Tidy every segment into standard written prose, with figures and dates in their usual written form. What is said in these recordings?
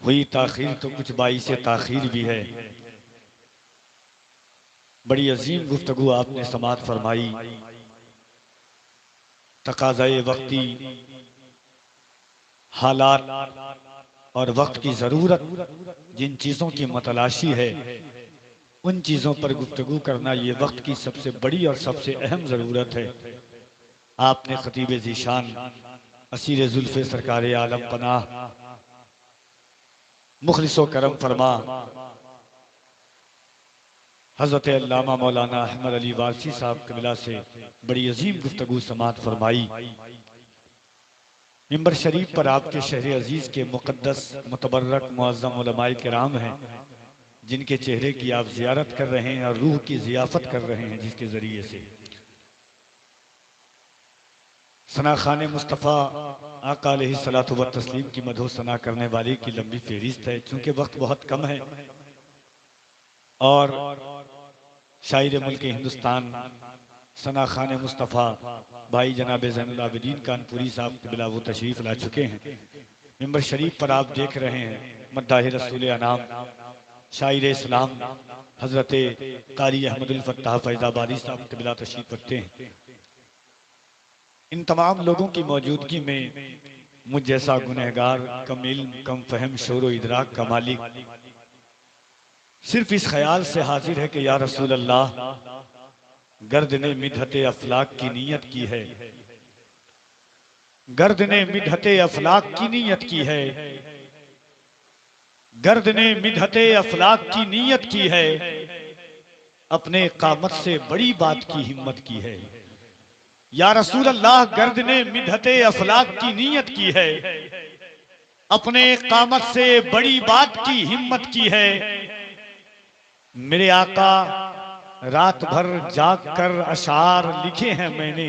हुई ताखीर तो कुछ बाइसे ताखीर भी है। बड़ी अजीम गुफ्तगू आपने समात फरमाई। तकाज़ाए वक्ती, हालात और वक्त की ज़रूरत, जिन चीज़ों की मतलाशी है उन चीज़ों पर गुफ्तगू करना ये वक्त की सबसे बड़ी और सबसे अहम ज़रूरत है। आपने खतीब ज़ीशान असीर जुल्फ़े सरकार आलम पनाह मुखलिसो करम फरमा हज़रत अल्लामा मौलाना अहमद अली वारसी साहब कबिला से बड़ी अजीम गुफ्तगू समात फरमाई। मिंबर शरीफ पर आपके शहर अजीज के मुक़द्दस मुतबर्रक मुअज़्ज़म उलमाए किराम हैं, जिनके चेहरे की आप ज़ियारत कर रहे हैं और रूह की ज़ियाफ़त कर रहे हैं, जिसके ज़रिए से सना खाने मुस्तफ़ा आका अलैहिस्सलातु व तस्लीम की मधो सना करने वाले की लंबी फहरिस्त है। चूँकि वक्त बहुत कम है और शायर मुल्क हिंदुस्तान सना खान मुस्तफ़ा भाई जनाब ज़ैनुल आबिदीन कानपुरी साहब क़िबला वो तशरीफ़ ला चुके हैं। मिंबर शरीफ पर आप देख रहे हैं मद्दाह रसूल अनाम शायर इस्लाम हज़रत कारी अहमदुल फ़त्ताह फैज़ाबादी साहब क़िबला तशरीफ़ रखते हैं। इन तमाम लोगों की मौजूदगी में मुझ जैसा गुनहगार, कम इल्म, कम फहम, शोरो इदराक का मालिक सिर्फ इस ख्याल से हाजिर है कि या रसूल अल्लाह, गर्द ने मिदहते अफलाक की नीयत की है, गर्द ने मिदहते अफलाक की नीयत की है, गर्द ने मिदहते अफलाक की नीयत की है, अपने कामत से बड़ी बात की हिम्मत की है। या रसूल अल्लाह, गर्द ने मिदहते अफलाक की नीयत की है, अपने कामत से बड़ी बात की हिम्मत की है। मेरे आका रात भर जाग कर अशार लिखे हैं मैंने,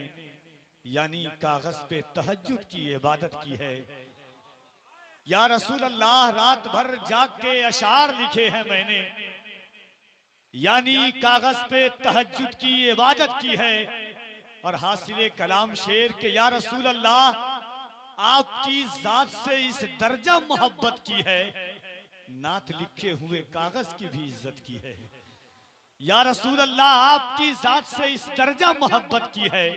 यानी कागज पे तहज्जुद की इबादत की है। या रसूल अल्लाह, रात भर जाग के अशार लिखे हैं मैंने, यानी कागज पे तहज्जुद की इबादत की है। और हासिले कलाम शेर के या रसूल अल्लाह, आपकी जात से इस दर्जा मोहब्बत की है, नात लिखे हुए कागज की भी इज्जत की है। या रसूल अल्लाह, आपकी जात से इस दर्जा मोहब्बत की है,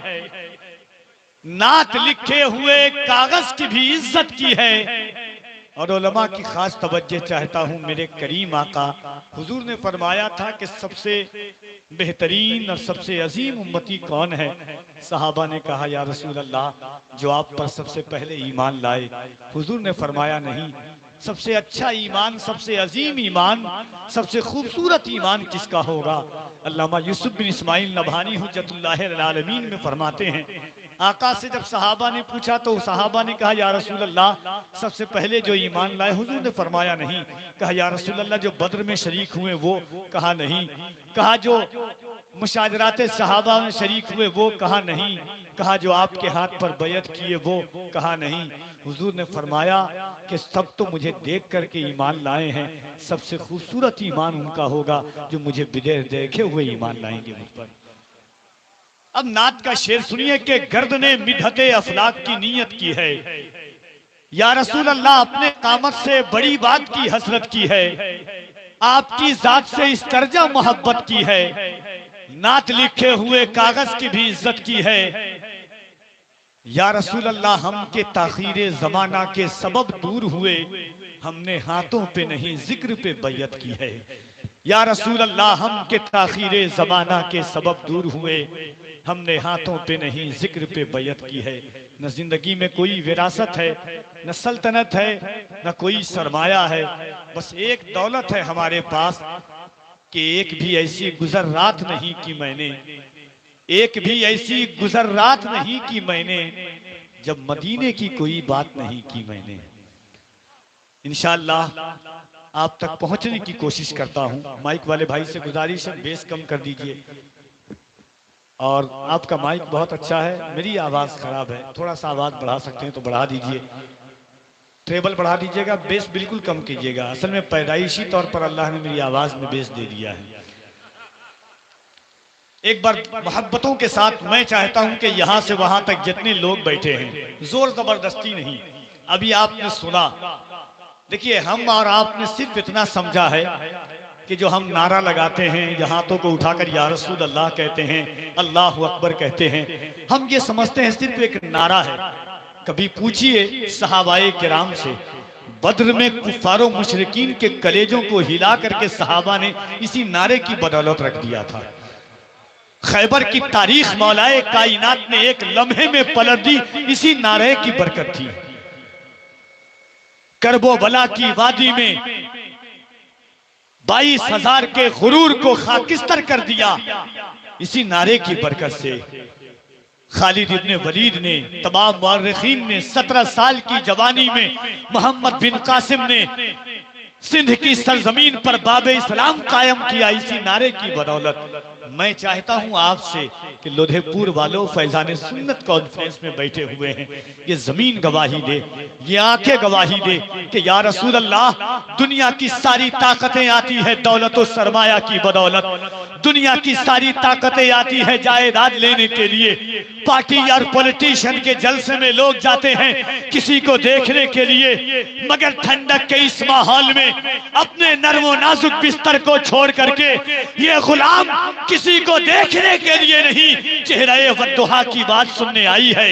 नात लिखे हुए कागज की भी इज्जत की है। और उलमा की खास तवज्जो चाहता हूं, मेरे करीम आका हुजूर ने फरमाया था कि सबसे बेहतरीन और सबसे अजीम उम्मती कौन है? सहाबा ने कहा या रसूल अल्लाह, जो आप पर सबसे पहले ईमान लाए। हुजूर ने फरमाया नहीं, सबसे अच्छा ईमान, सबसे अजीम ईमान, सबसे खूबसूरत ईमान किसका होगा? अल्लामा यूसुफ बिन इस्माइल नभानी हुज्जतुल्लाह अल आलमीन में फरमाते हैं, आका से जब सहाबा ने पूछा तो सहाबा ने कहा या रसूल अल्लाह, सबसे पहले जो ईमान लाए। हुजूर ने फरमाया नहीं। कहा या रसूल अल्लाह, जो बद्र में शरीक हुए वो? कहा नहीं। कहा जो मुशाजरात सहाबा में शरीक हुए वो? कहा नहीं। कहा जो आपके हाथ पर बैत किए वो? कहा नहीं। हुजूर ने फरमाया कि सब तो मुझे देख करके ईमान लाए हैं, सबसे खूबसूरत ईमान उनका होगा जो मुझे बिना देखे हुए ईमान लाएंगे मुझ पर। अब नात का शेर सुनिए कि गर्द ने मिदहते अफलाक की नीयत की है। या रसूल अल्लाह, अपने कामत से बड़ी बात की हसरत की है, आपकी जात से इस दर्जा मोहब्बत की है, नात लिखे हुए कागज की भी इज्जत की है। या रसूल अल्लाह, हम के ताखीरे जमाना के सबब दूर हुए, हमने हाथों पे नहीं जिक्र पे बैयत की है। या रसूल अल्लाह, हम के ताखीरे जमाना के सबब दूर हुए, हमने हाथों पे नहीं जिक्र पे बैयत की है। न जिंदगी में कोई विरासत है, न सल्तनत है, न कोई सरमाया है, बस एक दौलत है हमारे पास कि एक भी ऐसी गुजर रात नहीं की मैंने, एक भी ऐसी गुजर रात नहीं की मैंने, जब मदीने की कोई बात नहीं की मैंने। इंशाअल्लाह आप तक पहुंचने की कोशिश करता हूं। माइक वाले भाई से गुजारिश है, बेस कम कर दीजिए। और आपका माइक बहुत अच्छा है, मेरी आवाज खराब है, थोड़ा सा आवाज बढ़ा सकते हैं तो बढ़ा दीजिए, ट्रेबल बढ़ा दीजिएगा, बेस बिल्कुल कम कीजिएगा। असल में पैदाइशी तौर पर अल्लाह ने मेरी आवाज में बेस दे दिया है। एक बार मोहब्बतों के साथ मैं चाहता हूं कि यहां से वहां तक जितने लोग बैठे हैं, जोर जबरदस्ती नहीं, अभी आपने सुना देखिए, हम और आपने सिर्फ इतना समझा है कि जो हम नारा लगाते हैं, या हाथों को उठाकर या रसूल अल्लाह कहते हैं, अल्लाह अकबर कहते हैं, हम ये समझते हैं सिर्फ एक नारा है। कभी पूछिए सहाबाए किराम से, बद्र में कुफारो मुशरिकीन के कलेजों को हिला करके सहाबा ने इसी नारे की बदौलत रख दिया था। खैबर की तारीख मौलाए कायनात ने एक लम्हे में पलट दी, इसी नारे की बरकत थी। करबो बला की वादी में 22,000 के गुरूर को खाकिस्तर कर दिया, इसी नारे की बरकत से। खालिद इब्ने वलीद ने, तमाम मुअर्रिखीन ने 17 साल की जवानी में मोहम्मद बिन कासिम ने सिंध की सरजमीन पर बाब इस्लाम कायम किया, इसी नारे की बदौलत। मैं चाहता हूं आपसे कि लोधेपुर वालों, फैजान सुन्नत कॉन्फ्रेंस में बैठे हुए हैं, ये जमीन गवाही दे, ये आंखें गवाही दे कि या रसूल अल्लाह, दुनिया की सारी ताकतें आती है दौलत और सरमाया की बदौलत, दुनिया की सारी ताकतें आती है जायदाद लेने के लिए। पार्टी और पॉलिटिशियन के जलसे में लोग जाते हैं किसी को देखने के लिए, मगर ठंडक के इस माहौल में अपने नर्मो नाजुक बिस्तर को छोड़ करके ये गुलाम किसी को देखने के लिए नहीं, चेहरे वद्दुहा की बात सुनने आई है,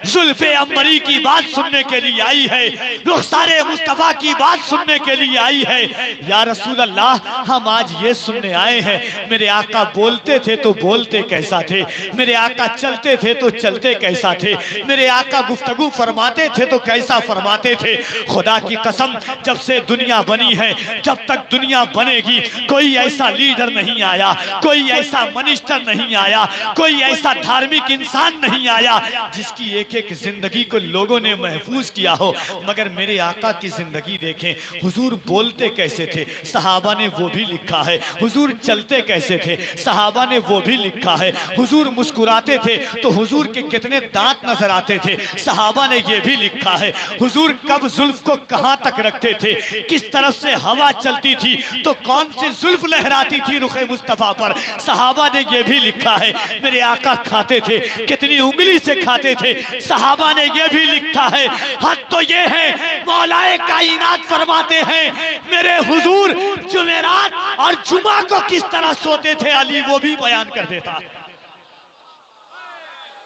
जुल्फे अंबरी की बात सुनने के लिए आई है, रुखसारे मुस्तफा की बात सुनने के लिए आई है। या रसूल अल्लाह, हम आज ये सुनने आए हैं, मेरे आका बोलते थे तो बोलते कैसा थे, मेरे आका चलते थे तो चलते कैसा थे, मेरे आका गुफ्तगू फरमाते थे तो कैसा फरमाते थे। खुदा की कसम, जब से दुनिया बनी है, जब तक दुनिया बनेगी, कोई ऐसा लीडर नहीं आया, कोई ऐसा मिनिस्टर नहीं आया, कोई ऐसा धार्मिक इंसान नहीं आया जिसकी एक एक जिंदगी को लोगों ने महफूज किया हो। मगर मेरे आका की जिंदगी देखें, हुजूर बोलते कैसे थे, सहाबा ने वो भी लिखा है। हुजूर चलते कैसे थे, सहाबा ने वो भी लिखा है। हुजूर मुस्कुराते थे तो हुजूर के कितने दांत नजर आते थे, सहाबा ने ये भी लिखा है। हुजूर कब जुल्फ को कहां तक रखते थे, किस तरफ से हवा चलती थी तो कौन सी जुल्फ लहराती थी रुखे मुस्तफा पर, सहाबा ने ये भी लिखा है। मेरे आका खाते थे, कितनी उंगली से खाते थे, सहाबा ने ये भी लिखा है। हद तो ये है, मौलाए कायनात फरमाते हैं, मेरे हुजूर जुमेरात और जुमा को किस तरह सोते थे, अली वो भी बयान कर देता।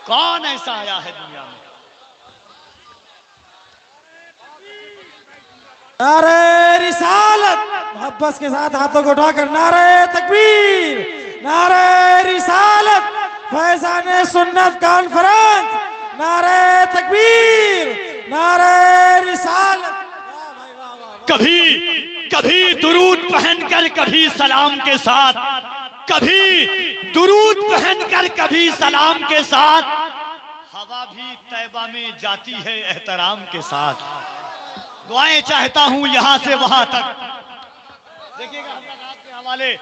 कौन ऐसा आया है दुनिया में? नारे रिसालत, मोहब्बत के साथ हाथों को उठाकर नारे तकबीर, नारे रिसालत, फैजान सुन्नत कॉन्फ्रेंस, नारे तकबीर, नारे रिसालत। कभी कभी दुरूद पहनकर कभी सलाम के साथ, कभी दुरूद पहनकर कभी सलाम के साथ, हवा भी तैबा में जाती है एहतराम के साथ। दुआएं चाहता हूं यहां से वहां तक, देखिएगा के हवाले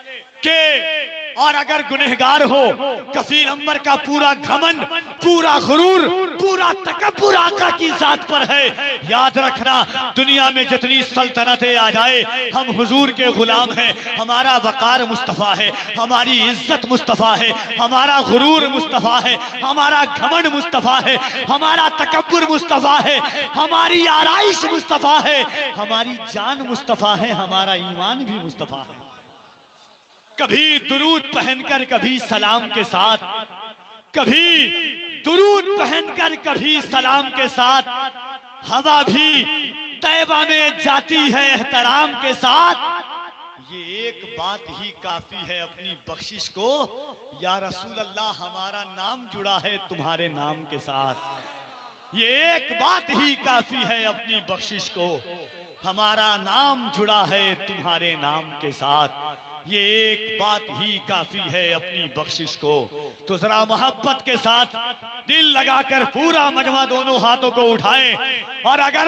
के। और अगर गुनहगार हो, कफील अंबर का पूरा घमंड, पूरा गुरूर, पूरा तकब्बुर आका की जात पर है। याद रखना, दुनिया में जितनी सल्तनतें आ जाए, हम हुजूर के गुलाम हैं। हमारा वकार मुस्तफा है, हमारी इज्जत मुस्तफा है, हमारा गुरूर मुस्तफा है, हमारा घमंड मुस्तफा है, हमारा तकब्बुर मुस्तफा है, हमारी आराइश मुस्तफा है, हमारी जान मुस्तफा है, हमारा ईमान भी मुस्तफा है। कभी दुरूद पहनकर कभी सलाम के साथ, कभी दुरूद पहनकर कभी सलाम के साथ, हवा भी तैबा में जाती है एहतराम के साथ। ये एक बात ही काफी है अपनी बख्शिश को, या रसूल अल्लाह, हमारा नाम जुड़ा है तुम्हारे नाम के साथ। ये एक बात ही काफी है अपनी बख्शिश को, हमारा नाम जुड़ा है तुम्हारे नाम के साथ। ये एक बात ही काफी है अपनी बख्शिश को। तो जरा मोहब्बत के साथ दिल लगाकर पूरा मजमा दोनों हाथों को उठाएं, और अगर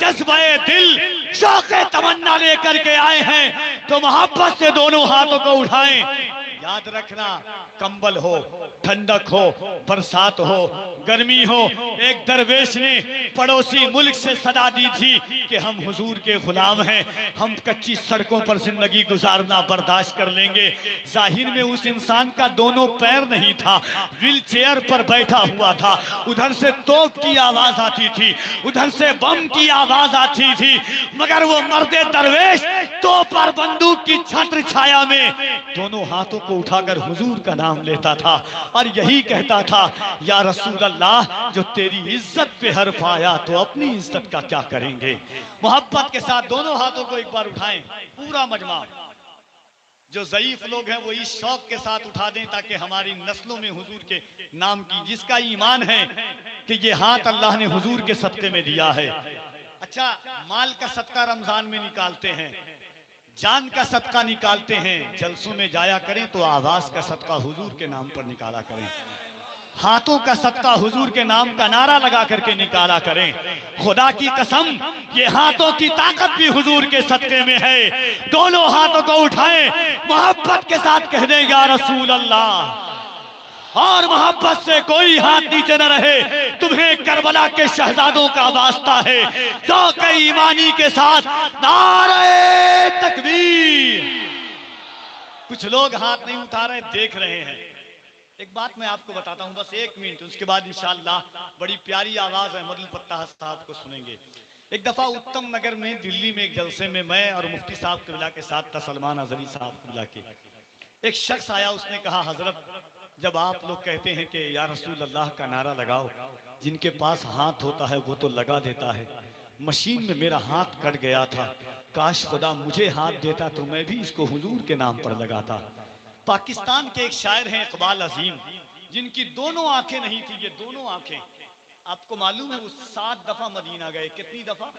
जज्बे दिल शौक़े तमन्ना लेकर के आए हैं तो मोहब्बत से दोनों हाथों को उठाएं। याद रखना, कंबल हो, ठंडक हो, बरसात हो, गर्मी हो, एक दरवेश ने पड़ोसी मुल्क से सदा दी थी कि हम हुजूर के गुलाम हैं, हम कच्ची सड़कों पर जिंदगी गुजारना बर्दाश्त कर लेंगे। जाहिर में उस इंसान का दोनों पैर नहीं था, व्हील चेयर पर बैठा हुआ था। उधर से तोप की आवाज आती थी, उधर से बम की आवाज आती थी, मगर वो मर्दे दरवेश तोप और बंदूक की छत्र छाया में दोनों हाथों को उठाकर हुजूर का नाम लेता था और यही कहता था, या रसूल अल्लाह, जो तेरी इज्जत पे हर्फ आया तो अपनी इज्जत का क्या करेंगे। मोहब्बत के साथ दोनों हाथों को एक बार उठाएं, पूरा मजमा। जो ज़ईफ लोग हैं वो इस शौक के साथ उठा दें ताकि हमारी नस्लों में हुजूर के नाम की, जिसका ईमान है कि ये हाथ अल्लाह ने हुजूर के सदके में दिया है। अच्छा, माल का सदका रमजान में निकालते हैं, जान का सदका निकालते हैं, जलसों में जाया करें तो आवाज का सदका हुजूर के नाम पर निकाला करें, हाथों का सदका हुजूर के नाम का नारा लगा करके निकाला करें। खुदा की कसम, ये हाथों की ताकत भी हुजूर के सदके में है। दोनों हाथों को उठाएं, मोहब्बत के साथ कह दें या रसूल अल्लाह, और मोहब्बत से कोई हाथ नीचे न रहे। तुम्हें करबला के शहजादों का वास्ता है, तो कई ईमानी के साथ नारे तकबीर। कुछ लोग हाथ नहीं उठा रहे, देख रहे हैं। एक बात मैं आपको बताता हूं, बस 1 मिनट, उसके बाद इंशाअल्लाह बड़ी प्यारी आवाज अहमद अल फत्ताह साहब को सुनेंगे। एक दफा उत्तम नगर में दिल्ली में एक जलसे में मैं और मुफ्ती साहब किबला के साथ था, सलमान अजहरी साहब किबला के। एक शख्स आया, उसने कहा, हजरत, जब आप लोग कहते हैं कि या रसूल अल्लाह का नारा लगाओ, जिनके पास हाथ होता है वो तो लगा देता है, मशीन में मेरा हाथ कट गया था, काश खुदा मुझे हाथ देता तो मैं भी इसको हुजूर के नाम पर लगाता। पाकिस्तान के एक शायर हैं इकबाल अजीम, जिनकी दोनों आंखें नहीं थी, ये दोनों आंखें, आपको मालूम है वो 7 दफा मदीना गए। कितनी दफा,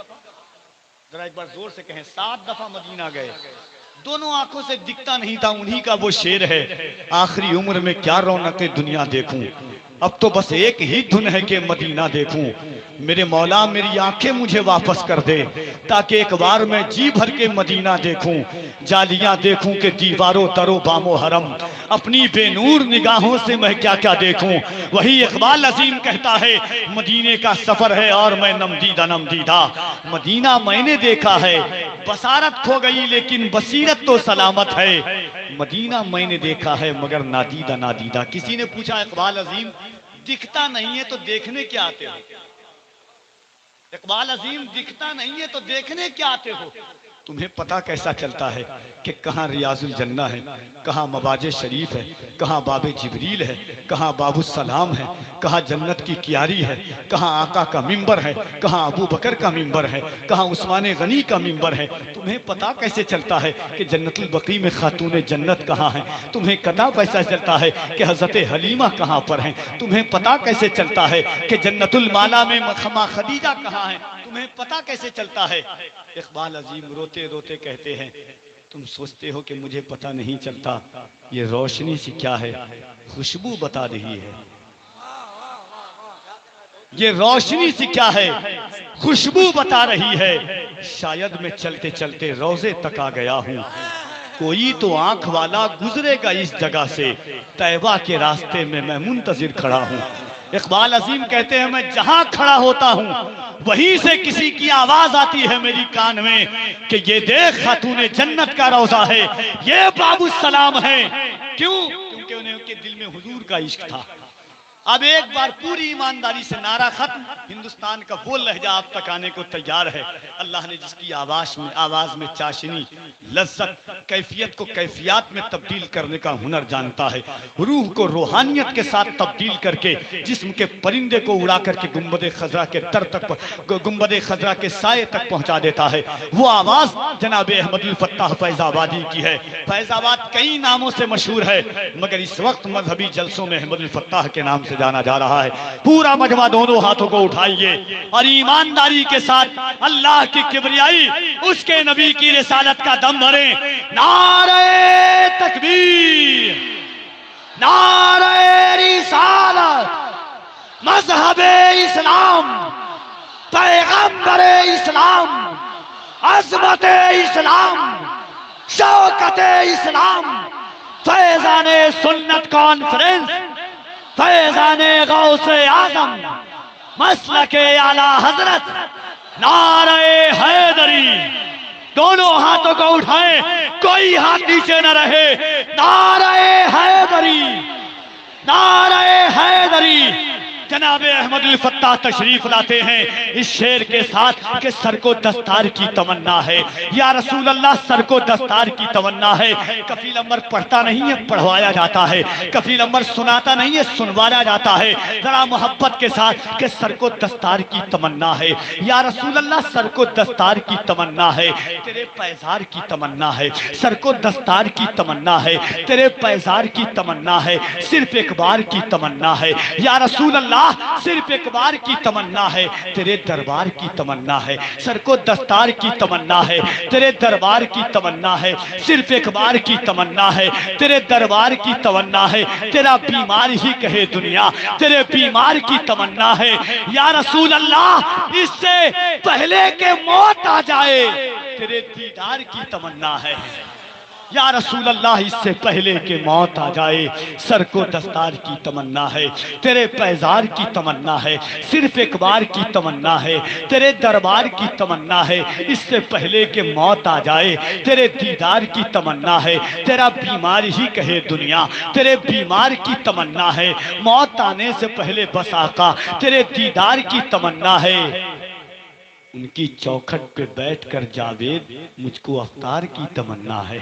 जरा एक बार जोर से कहें, 7 दफा मदीना गए। दोनों आंखों से दिखता नहीं था। उन्हीं का वो शेर है, आखिरी उम्र में क्या रौनकें दुनिया देखूं, अब तो बस एक ही धुन है कि मदीना देखूं। मेरे मौला मेरी आंखें मुझे वापस कर दे, ताकि एक बार मैं जी भर के मदीना देखूं, जालियां देखूं कि दीवारों दरो बामो हरम, अपनी बेनूर निगाहों से मैं क्या क्या देखूं। वही इकबाल अजीम कहता है, मदीने का सफर है और मैं नमदीदा नमदीदा, मदीना मैंने देखा है, बसारत खो गई लेकिन बसीरत तो सलामत है। मदीना मैंने देखा है मगर नादीदा नादीदा। किसी ने पूछा, इकबाल अजीम दिखता नहीं है तो देखने क्या आते हो? इकबाल अजीम दिखता नहीं है तो देखने क्या आते हो? तुम्हें पता कैसा चलता है कि कहाँ रियाजुल जन्ना है, कहाँ मवाजे शरीफ है, कहाँ बाबे जिब्रील है, कहाँ बाबुसलाम है, कहाँ जन्नत की कियारी है, कहाँ आका का मिंबर है, कहाँ अबू बकर का मिंबर है, कहाँ उस्मान गनी का मिंबर है। तुम्हें पता कैसे चलता है कि जन्नतुल बकी में खातून जन्नत कहाँ है? तुम्हें पता कैसा चलता है कि हजरत हलीमा कहाँ पर है? तुम्हें पता कैसे चलता है कि जन्नतुल माला में मखमा खदीजा कहाँ है? तुम्हें पता कैसे चलता है? इकबाल अजीम रोते रोते कहते हैं, तुम सोचते हो कि मुझे पता नहीं चलता, ये रोशनी सी क्या है, खुशबू बता रही है। ये रोशनी सी क्या है, खुशबू बता रही है। शायद मैं चलते चलते रोजे तक आ गया हूँ, कोई तो आंख वाला गुजरेगा इस जगह से, तैबा के रास्ते में मैं मुंतजिर खड़ा हूँ। इकबाल अजीम कहते हैं, मैं जहां खड़ा होता हूं वहीं से किसी की आवाज आती है मेरी कान में कि ये देख खातूने जन्नत का रोजा है, ये बाबू सलाम है। क्यों? क्योंकि उनके दिल में हुजूर का इश्क था। अब एक बार पूरी ईमानदारी से नारा खत्म, हिंदुस्तान का वो लहजा आप तक आने को तैयार है। अल्लाह ने जिसकी आवाज में चाशनी, लज्जत, कैफियत को कैफियत में तब्दील करने का हुनर जानता है, रूह को रूहानियत के साथ तब्दील करके जिस्म के परिंदे को उड़ा करके गुंबद खजरा के तर तक, गुंबद खजरा के साये तक पहुंचा देता है, वो आवाज जनाब अहमद अल फत्ताह फैजाबादी की है। फैजाबाद कई नामों से मशहूर है, मगर इस वक्त मजहबी जलसों में अहमद अल फत्ताह के नाम से जाना जा रहा है। पूरा मजमा दोनों हाथों को उठाइए और ईमानदारी के साथ अल्लाह की किबरियाई, उसके नबी की रिसालत का दम भरे। नारे तकबीर, नारे रिसालत, मजहबे इस्लाम, पैगंबरे इस्लाम, अज़मते इस्लाम, शौकते इस्लाम, फैजाने सुन्नत कॉन्फ्रेंस, फैजाने गौसे आजम, मसलके आला हजरत, नारे हैदरी। दोनों हाथों को उठाएं, कोई हाथ नीचे न रहे। नारे हैदरी, नारे हैदरी। जनाब अहमदुल फत्ताह तशरीफ लाते हैं इस शेर के साथ कि सर को दस्तार की तमन्ना है, या रसूल अल्लाह सर को दस्तार की तमन्ना है। कफील अमर पढ़ता नहीं है, पढ़वाया जाता है। कफील अमर सुनाता नहीं है, सुनवाया जाता है। जरा मोहब्बत के साथ कि सर को दस्तार की तमन्ना है, या रसूल अल्लाह सर को दस्तार की तमन्ना है, तेरे पैजार की तमन्ना है। सर को दस्तार की तमन्ना है, तेरे पैजार की तमन्ना है, सिर्फ एक बार की तमन्ना है। या रसूल अल्लाह सिर्फ एक बार की तमन्ना है, तेरे दरबार की तमन्ना है। सर को दस्तार की तमन्ना है, तेरे दरबार की तमन्ना है, सिर्फ एक बार की तमन्ना है, तेरे दरबार की तमन्ना है। तेरा बीमार ही कहे दुनिया, तेरे बीमार की तमन्ना है। या रसूल अल्लाह इससे पहले के मौत आ जाए, तेरे दीदार की तमन्ना है। या रसूल अल्लाह इससे पहले के मौत आ जाए, सर को दस्तार की तमन्ना है, तेरे पैजार की तमन्ना है, सिर्फ एक बार की तमन्ना है, तेरे दरबार की तमन्ना है। इससे पहले के मौत आ जाए, तेरे दीदार की तमन्ना है। तेरा बीमार ही कहे दुनिया, तेरे बीमार की तमन्ना है। मौत आने से पहले बस आका तेरे दीदार की तमन्ना है। उनकी चौखट पे बैठकर जावेद मुझको अफ्तार की तमन्ना है।